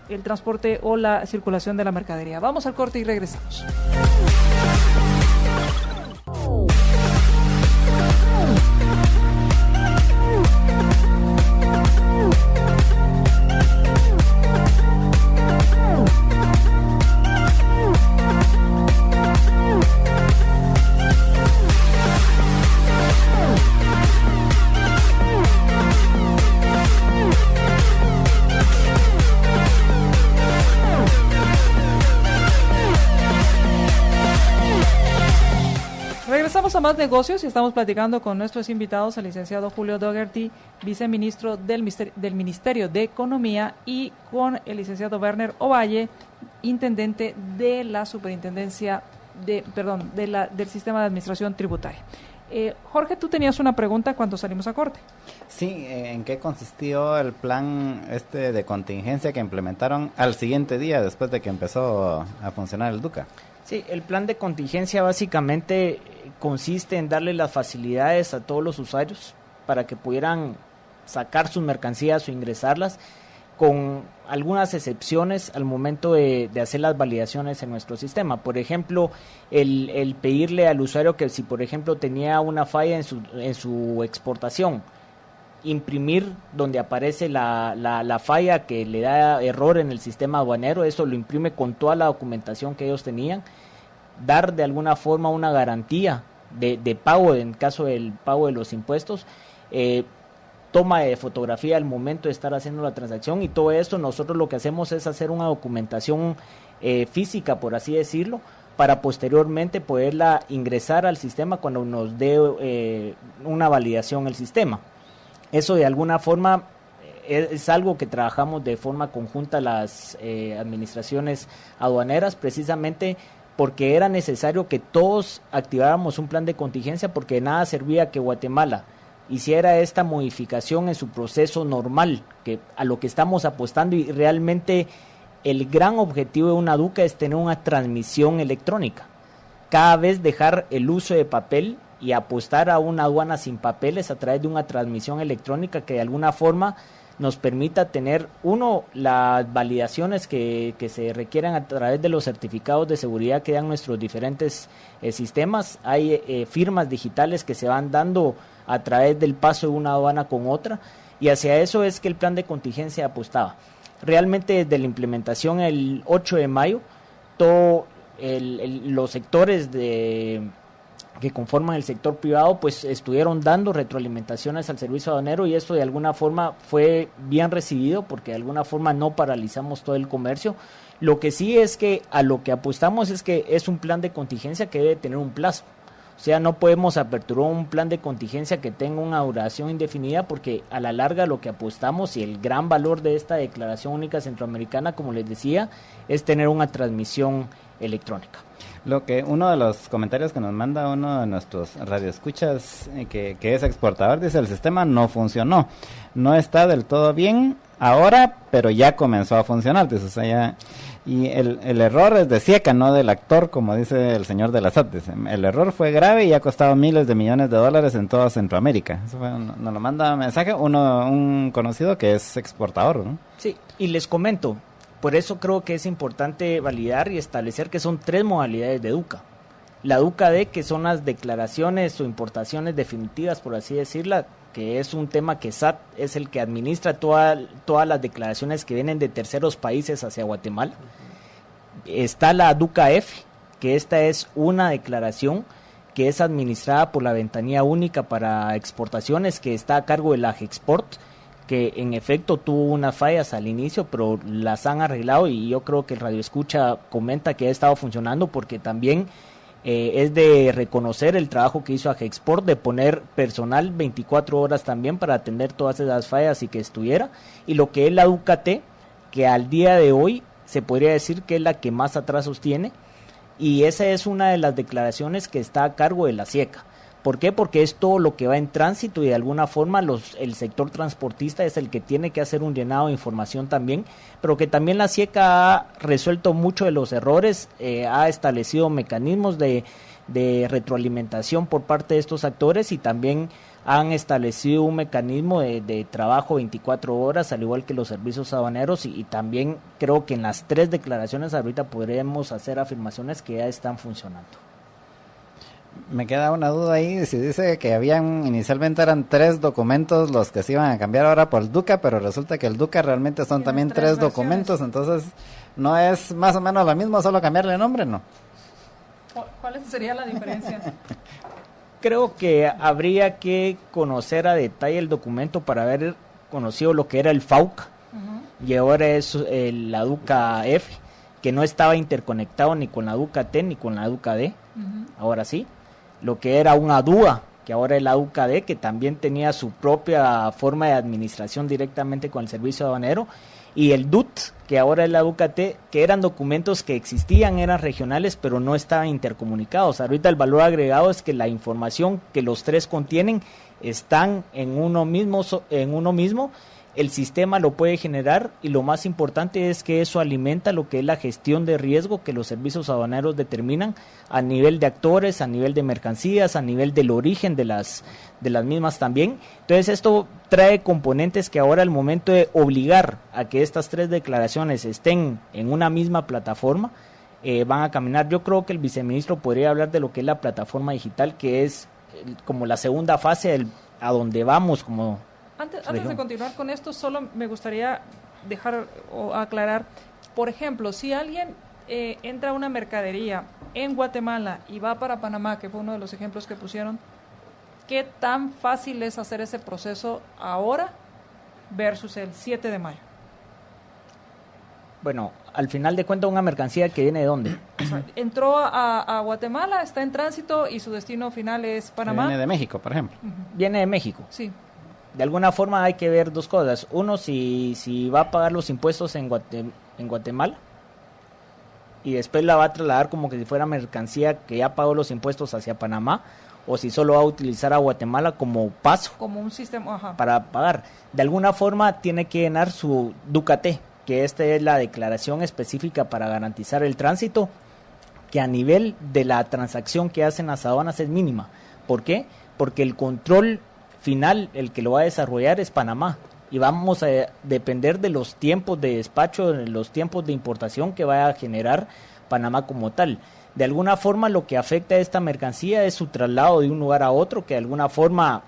el transporte o la circulación de la mercadería. Vamos al corte y regresamos. Regresamos a Más Negocios y estamos platicando con nuestros invitados, el licenciado Julio Dougherty, viceministro del Ministerio de Economía, y con el licenciado Werner Ovalle, intendente de la Superintendencia del Sistema de Administración Tributaria. Jorge, tú tenías una pregunta cuando salimos a corte. Sí, ¿en qué consistió el plan de contingencia que implementaron al siguiente día después de que empezó a funcionar el DUCA? Sí, el plan de contingencia básicamente consiste en darle las facilidades a todos los usuarios para que pudieran sacar sus mercancías o ingresarlas, con algunas excepciones al momento de hacer las validaciones en nuestro sistema. Por ejemplo, el pedirle al usuario que si por ejemplo tenía una falla en su exportación, imprimir donde aparece la falla que le da error en el sistema aduanero, eso lo imprime con toda la documentación que ellos tenían, dar de alguna forma una garantía de pago en caso del pago de los impuestos, toma de fotografía al momento de estar haciendo la transacción, y todo esto nosotros lo que hacemos es hacer una documentación física, por así decirlo, para posteriormente poderla ingresar al sistema cuando nos dé una validación el sistema. Eso de alguna forma es algo que trabajamos de forma conjunta las administraciones aduaneras, precisamente porque era necesario que todos activáramos un plan de contingencia, porque de nada servía que Guatemala hiciera esta modificación en su proceso normal, que a lo que estamos apostando, y realmente el gran objetivo de una DUCA es tener una transmisión electrónica, cada vez dejar el uso de papel y apostar a una aduana sin papeles a través de una transmisión electrónica que de alguna forma nos permita tener, las validaciones que se requieran a través de los certificados de seguridad que dan nuestros diferentes sistemas. Hay firmas digitales que se van dando a través del paso de una aduana con otra, y hacia eso es que el plan de contingencia apostaba. Realmente desde la implementación el 8 de mayo, todos los sectores que conforman el sector privado pues estuvieron dando retroalimentaciones al servicio aduanero, y esto de alguna forma fue bien recibido, porque de alguna forma no paralizamos todo el comercio. Lo que sí es que a lo que apostamos es que es un plan de contingencia que debe tener un plazo. O sea, no podemos aperturar un plan de contingencia que tenga una duración indefinida, porque a la larga lo que apostamos, y el gran valor de esta declaración única centroamericana, como les decía, es tener una transmisión electrónica. Uno de los comentarios que nos manda uno de nuestros radioescuchas que es exportador, dice: el sistema no funcionó, no está del todo bien ahora, pero ya comenzó a funcionar, dice, o sea, ya. Y el error es de Sieca, no del actor, como dice el señor de la SAT. Dice, el error fue grave y ha costado miles de millones de dólares en toda Centroamérica. Eso nos lo manda mensaje un conocido que es exportador, ¿no? Sí, y les comento, por eso creo que es importante validar y establecer que son 3 modalidades de DUCA. La DUCA D, que son las declaraciones o importaciones definitivas, por así decirla, que es un tema que SAT es el que administra todas las declaraciones que vienen de terceros países hacia Guatemala. Está la DUCA F, que esta es una declaración que es administrada por la Ventanilla Única para Exportaciones, que está a cargo de la AGEXPORT, que en efecto tuvo unas fallas al inicio, pero las han arreglado, y yo creo que el radioescucha comenta que ha estado funcionando, porque también es de reconocer el trabajo que hizo AGEXPORT de poner personal 24 horas también para atender todas esas fallas y que estuviera. Y lo que es la DUCA-T, que al día de hoy se podría decir que es la que más atrasos tiene, y esa es una de las declaraciones que está a cargo de la SIECA. ¿Por qué? Porque es todo lo que va en tránsito, y de alguna forma el sector transportista es el que tiene que hacer un llenado de información también, pero que también la SIECA ha resuelto mucho de los errores, ha establecido mecanismos de de retroalimentación por parte de estos actores, y también han establecido un mecanismo de trabajo 24 horas, al igual que los servicios aduaneros, y también creo que en las 3 declaraciones ahorita podríamos hacer afirmaciones que ya están funcionando. Me queda una duda ahí, si dice que inicialmente eran 3 documentos los que se iban a cambiar ahora por el DUCA, pero resulta que el DUCA realmente son también 3 documentos, entonces no es más o menos lo mismo, solo cambiarle el nombre, ¿no? ¿Cuál sería la diferencia? Creo que habría que conocer a detalle el documento para haber conocido lo que era el FAUC, y ahora es la DUCA F, que no estaba interconectado ni con la DUCA T ni con la DUCA D, ahora sí. Lo que era una DUA, que ahora es la DUCA D, que también tenía su propia forma de administración directamente con el servicio aduanero, y el DUT, que ahora es la DUCA T, que eran documentos que existían, eran regionales, pero no estaban intercomunicados. Ahorita el valor agregado es que la información que los 3 contienen están en uno mismo, el sistema lo puede generar, y lo más importante es que eso alimenta lo que es la gestión de riesgo que los servicios aduaneros determinan a nivel de actores, a nivel de mercancías, a nivel del origen de las mismas también. Entonces esto trae componentes que ahora al momento de obligar a que estas 3 declaraciones estén en una misma plataforma, van a caminar. Yo creo que el viceministro podría hablar de lo que es la plataforma digital, que es como la segunda fase a donde vamos como... Antes de continuar con esto, solo me gustaría dejar o aclarar, por ejemplo, si alguien entra a una mercadería en Guatemala y va para Panamá, que fue uno de los ejemplos que pusieron, ¿qué tan fácil es hacer ese proceso ahora versus el 7 de mayo? Bueno, al final de cuentas, una mercancía que viene de ¿dónde? O sea, entró a Guatemala, está en tránsito y su destino final es Panamá. Viene de México, por ejemplo. Viene de México. Sí. De alguna forma hay que ver 2 cosas. Uno, si va a pagar los impuestos en Guatemala y después la va a trasladar como que si fuera mercancía que ya pagó los impuestos hacia Panamá, o si solo va a utilizar a Guatemala como paso. Como un sistema, ajá. Para pagar. De alguna forma tiene que llenar su DUCAT, que esta es la declaración específica para garantizar el tránsito, que a nivel de la transacción que hacen las aduanas es mínima. ¿Por qué? Porque el control final, el que lo va a desarrollar es Panamá, y vamos a depender de los tiempos de despacho, de los tiempos de importación que va a generar Panamá como tal. De alguna forma lo que afecta a esta mercancía es su traslado de un lugar a otro, que de alguna forma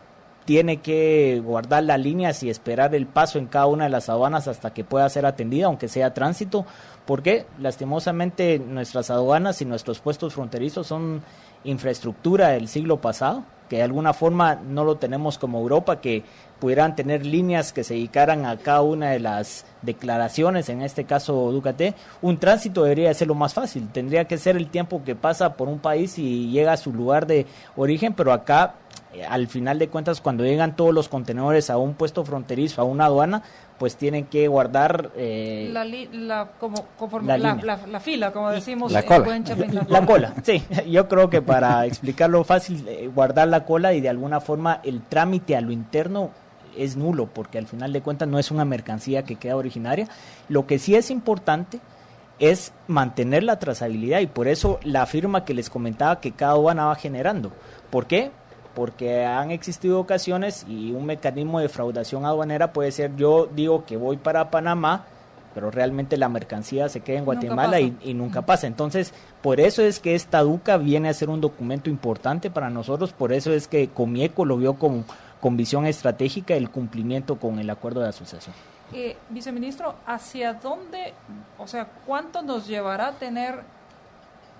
tiene que guardar las líneas y esperar el paso en cada una de las aduanas hasta que pueda ser atendida, aunque sea tránsito, porque lastimosamente nuestras aduanas y nuestros puestos fronterizos son infraestructura del siglo pasado, que de alguna forma no lo tenemos como Europa, que pudieran tener líneas que se dedicaran a cada una de las declaraciones, en este caso DUCAT. Un tránsito debería ser lo más fácil, tendría que ser el tiempo que pasa por un país y llega a su lugar de origen, pero acá al final de cuentas cuando llegan todos los contenedores a un puesto fronterizo, a una aduana, pues tienen que guardar la fila, como decimos. La cola. La cola, sí. Yo creo que para explicarlo fácil, guardar la cola, y de alguna forma el trámite a lo interno es nulo, porque al final de cuentas no es una mercancía que queda originaria. Lo que sí es importante es mantener la trazabilidad, y por eso la firma que les comentaba que cada aduana va generando. ¿Por qué? Porque han existido ocasiones y un mecanismo de defraudación aduanera puede ser: yo digo que voy para Panamá, pero realmente la mercancía se queda en Guatemala y nunca pasa. Entonces, por eso es que esta DUCA viene a ser un documento importante para nosotros, por eso es que Comieco lo vio con visión estratégica el cumplimiento con el acuerdo de asociación. Viceministro, ¿hacia dónde, o sea, cuánto nos llevará a tener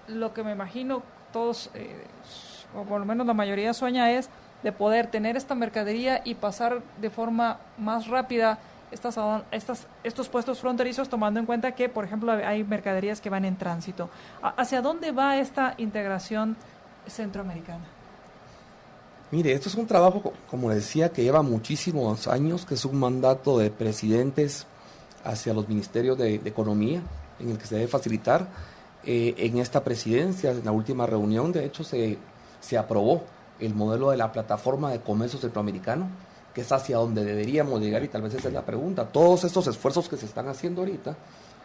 lo que me imagino todos... o por lo menos la mayoría sueña, es de poder tener esta mercadería y pasar de forma más rápida estos puestos fronterizos, tomando en cuenta que, por ejemplo, hay mercaderías que van en tránsito? ¿Hacia dónde va esta integración centroamericana? Mire, esto es un trabajo, como decía, que lleva muchísimos años, que es un mandato de presidentes hacia los ministerios de Economía, en el que se debe facilitar. En esta presidencia, en la última reunión, de hecho, se aprobó el modelo de la plataforma de comercio centroamericano, que es hacia donde deberíamos llegar, y tal vez esa es la pregunta. Todos estos esfuerzos que se están haciendo ahorita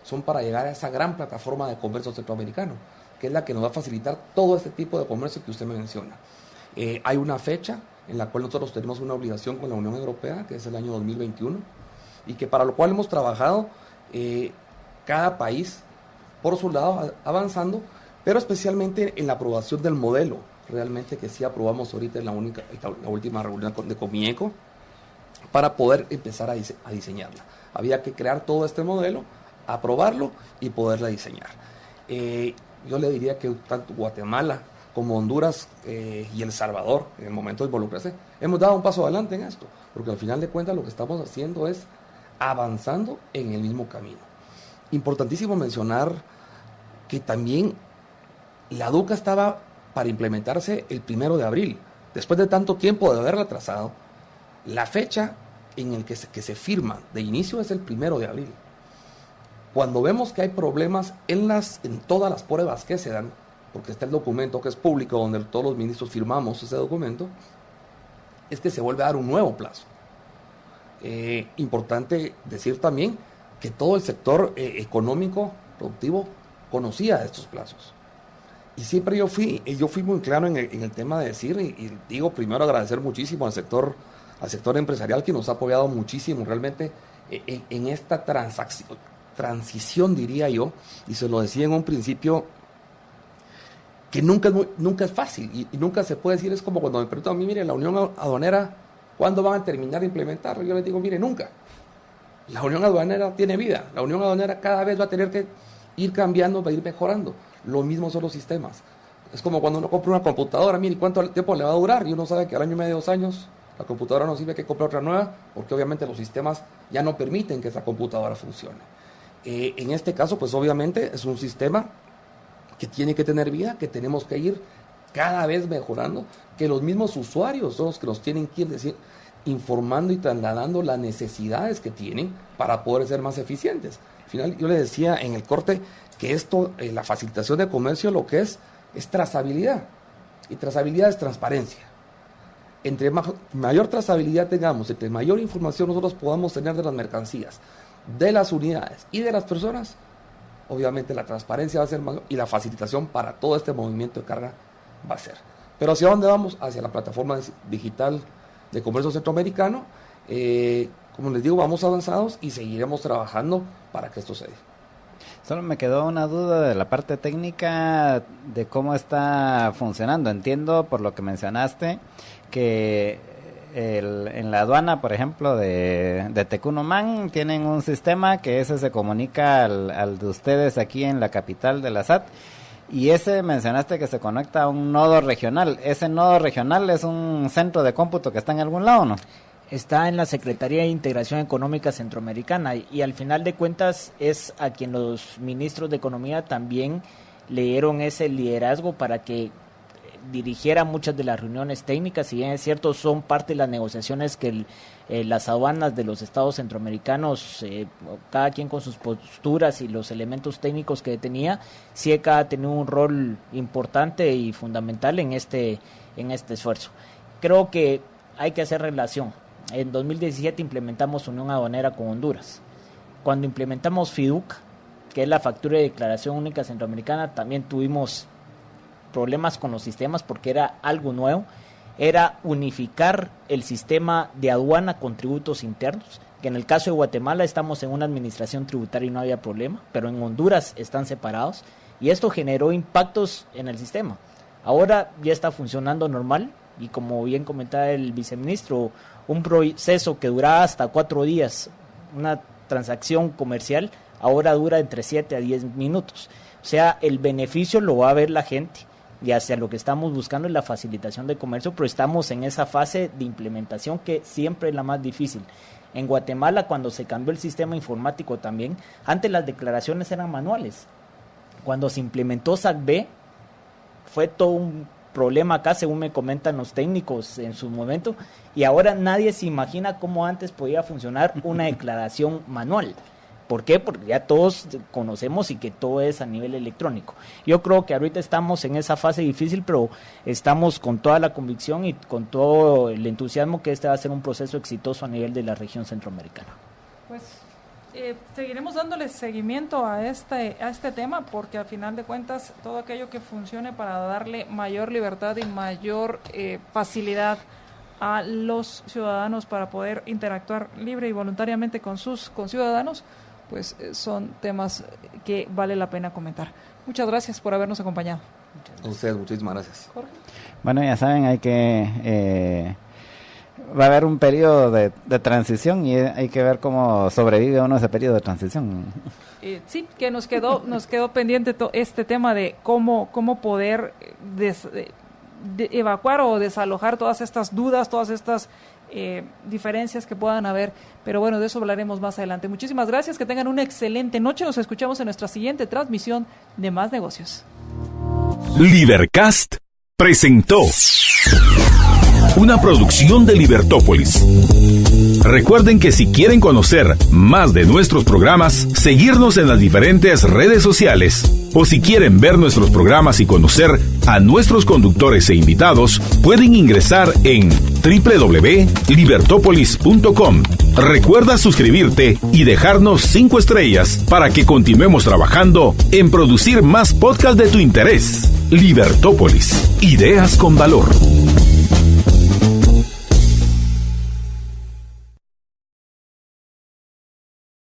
son para llegar a esa gran plataforma de comercio centroamericano, que es la que nos va a facilitar todo este tipo de comercio que usted me menciona. Hay una fecha en la cual nosotros tenemos una obligación con la Unión Europea, que es el año 2021, y que para lo cual hemos trabajado cada país por su lado avanzando, pero especialmente en la aprobación del modelo, realmente que sí aprobamos ahorita en la última reunión de Comieco, para poder empezar a diseñarla. Había que crear todo este modelo, aprobarlo y poderla diseñar. Yo le diría que tanto Guatemala como Honduras y El Salvador, en el momento de involucrarse, hemos dado un paso adelante en esto, porque al final de cuentas lo que estamos haciendo es avanzando en el mismo camino. Importantísimo mencionar que también la DUCA estaba para implementarse el 1 de abril, después de tanto tiempo de haberla trazado. La fecha en el que se firma de inicio es el 1 de abril. Cuando vemos que hay problemas en todas las pruebas que se dan, porque está el documento que es público, donde todos los ministros firmamos ese documento, es que se vuelve a dar un nuevo plazo. Importante decir también que todo el sector económico, productivo, conocía estos plazos. Y siempre yo fui muy claro en el tema de decir, y digo primero agradecer muchísimo al sector empresarial que nos ha apoyado muchísimo realmente en esta transición, diría yo, y se lo decía en un principio, que nunca es fácil y nunca se puede decir. Es como cuando me preguntan a mí, mire, la Unión Aduanera, ¿cuándo van a terminar de implementar? Yo les digo, mire, nunca. La Unión Aduanera tiene vida, la Unión Aduanera cada vez va a tener que ir cambiando, va a ir mejorando. Lo mismo son los sistemas. Es como cuando uno compra una computadora, mire, ¿cuánto tiempo le va a durar? Y uno sabe que al año y medio, 2 años, la computadora no sirve, que comprar otra nueva, porque obviamente los sistemas ya no permiten que esa computadora funcione. En este caso, pues obviamente es un sistema que tiene que tener vida, que tenemos que ir cada vez mejorando, que los mismos usuarios son los que nos tienen que ir informando y trasladando las necesidades que tienen para poder ser más eficientes. Al final, yo le decía en el corte que esto, la facilitación de comercio, lo que es trazabilidad, y trazabilidad es transparencia. Entre mayor trazabilidad tengamos, entre mayor información nosotros podamos tener de las mercancías, de las unidades y de las personas, obviamente la transparencia va a ser mayor y la facilitación para todo este movimiento de carga va a ser. Pero ¿hacia dónde vamos? Hacia la plataforma digital de comercio centroamericano. Como les digo, vamos avanzados y seguiremos trabajando para que esto se dé. Solo me quedó una duda de la parte técnica de cómo está funcionando. Entiendo por lo que mencionaste que en la aduana, por ejemplo, de Tecunumán, tienen un sistema que ese se comunica al de ustedes aquí en la capital de la SAT, y ese mencionaste que se conecta a un nodo regional. ¿Ese nodo regional es un centro de cómputo que está en algún lado o no? Está en la Secretaría de Integración Económica Centroamericana, y al final de cuentas es a quien los ministros de Economía también le dieron ese liderazgo para que dirigiera muchas de las reuniones técnicas. Si bien es cierto, son parte de las negociaciones que las aduanas de los estados centroamericanos, cada quien con sus posturas y los elementos técnicos que tenía, SIECA ha tenido un rol importante y fundamental en este esfuerzo. Creo que hay que hacer relación. En 2017 implementamos Unión Aduanera con Honduras. Cuando implementamos FIDUC, que es la Factura de Declaración Única Centroamericana, también tuvimos problemas con los sistemas porque era algo nuevo. Era unificar el sistema de aduana con tributos internos, que en el caso de Guatemala estamos en una administración tributaria y no había problema, pero en Honduras están separados, y esto generó impactos en el sistema. Ahora ya está funcionando normal, y como bien comentaba el viceministro, un proceso que duraba hasta 4 días, una transacción comercial, ahora dura entre 7 a 10 minutos. O sea, el beneficio lo va a ver la gente, y hacia lo que estamos buscando es la facilitación de comercio, pero estamos en esa fase de implementación que siempre es la más difícil. En Guatemala, cuando se cambió el sistema informático también, antes las declaraciones eran manuales. Cuando se implementó SACB, fue todo un problema acá, según me comentan los técnicos en su momento, y ahora nadie se imagina cómo antes podía funcionar una declaración manual. ¿Por qué? Porque ya todos conocemos y que todo es a nivel electrónico. Yo creo que ahorita estamos en esa fase difícil, pero estamos con toda la convicción y con todo el entusiasmo que este va a ser un proceso exitoso a nivel de la región centroamericana. Pues Seguiremos dándole seguimiento a este tema, porque al final de cuentas todo aquello que funcione para darle mayor libertad y mayor facilidad a los ciudadanos para poder interactuar libre y voluntariamente con sus conciudadanos, pues son temas que vale la pena comentar. Muchas gracias por habernos acompañado. A ustedes, muchísimas gracias. Jorge. Bueno, ya saben, hay que va a haber un periodo de transición y hay que ver cómo sobrevive uno ese periodo de transición. Sí, que nos quedó pendiente este tema de cómo poder evacuar o desalojar todas estas dudas, todas estas diferencias que puedan haber, pero bueno, de eso hablaremos más adelante. Muchísimas gracias, que tengan una excelente noche, nos escuchamos en nuestra siguiente transmisión de Más Negocios. Libercast presentó una producción de Libertópolis. Recuerden que si quieren conocer más de nuestros programas, seguirnos en las diferentes redes sociales, o si quieren ver nuestros programas y conocer a nuestros conductores e invitados, pueden ingresar en www.libertopolis.com. Recuerda suscribirte y dejarnos 5 estrellas para que continuemos trabajando en producir más podcasts de tu interés. Libertópolis, ideas con valor.